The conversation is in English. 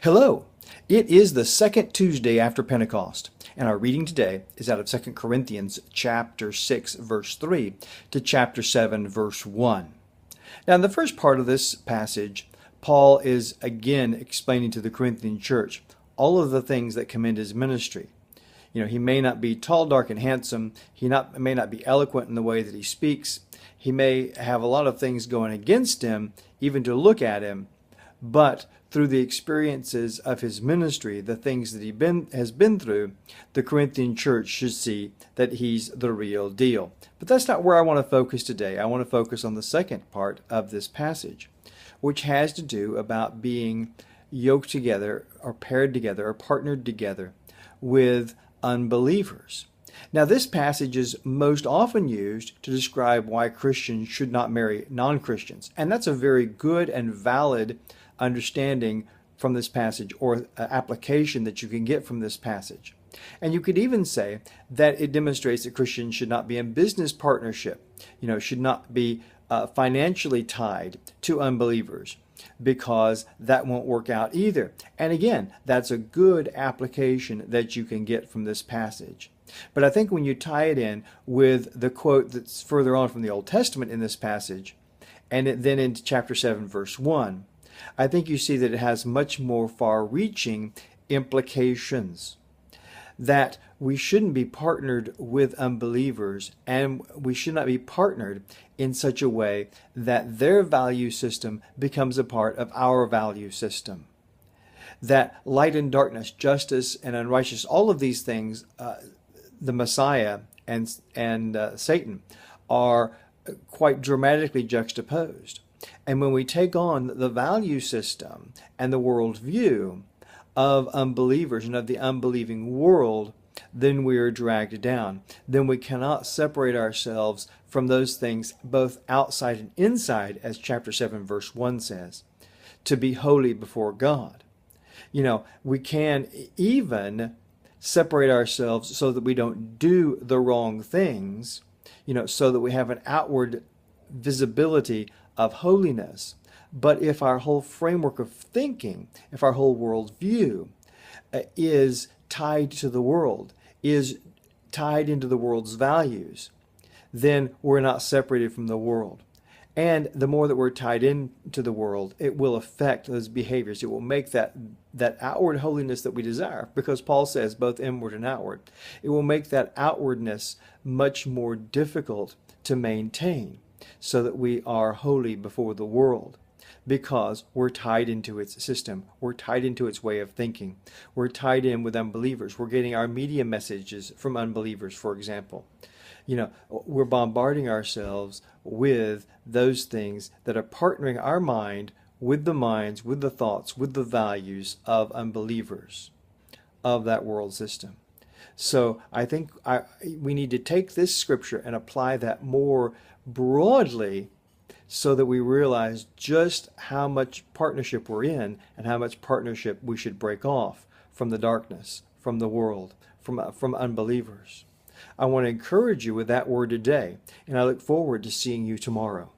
Hello! It is the second Tuesday after Pentecost, and our reading today is out of 2 Corinthians chapter 6, verse 3 to chapter 7, verse 1. Now, in the first part of this passage, Paul is again explaining to the Corinthian church all of the things that commend his ministry. He may not be tall, dark, and handsome. He may not be eloquent in the way that he speaks. He may have a lot of things going against him, even to look at him. But through the experiences of his ministry, the things that he has been through, the Corinthian church should see that he's the real deal. But that's not where I want to focus today. I want to focus on the second part of this passage, which has to do about being yoked together or paired together or partnered together with unbelievers. Now, this passage is most often used to describe why Christians should not marry non-Christians. And that's a very good and valid understanding from this passage, or application that you can get from this passage. And you could even say that it demonstrates that Christians should not be in business partnership, should not be financially tied to unbelievers, because that won't work out either. And again, that's a good application that you can get from this passage. But I think when you tie it in with the quote that's further on from the Old Testament in this passage, and then into chapter 7, verse 1, I think you see that it has much more far-reaching implications. That we shouldn't be partnered with unbelievers, and we should not be partnered in such a way that their value system becomes a part of our value system. That light and darkness, justice and unrighteousness, all of these things, the Messiah and Satan, are quite dramatically juxtaposed. And when we take on the value system and the worldview of unbelievers and of the unbelieving world, then we are dragged down. Then we cannot separate ourselves from those things both outside and inside, as chapter 7, verse 1 says, to be holy before God. We can even separate ourselves so that we don't do the wrong things, so that we have an outward visibility of holiness. But if our whole framework of thinking, if our whole worldview is tied to the world, is tied into the world's values, then we're not separated from the world. And the more that we're tied into the world, it will affect those behaviors. It will make that outward holiness that we desire, because Paul says both inward and outward, it will make that outwardness much more difficult to maintain, so that we are holy before the world, because we're tied into its system. We're tied into its way of thinking. We're tied in with unbelievers. We're getting our media messages from unbelievers, for example. We're bombarding ourselves with those things that are partnering our mind with the minds, with the thoughts, with the values of unbelievers of that world system. So I think we need to take this scripture and apply that more broadly, so that we realize just how much partnership we're in and how much partnership we should break off from the darkness, from the world, from unbelievers. I want to encourage you with that word today, and I look forward to seeing you tomorrow.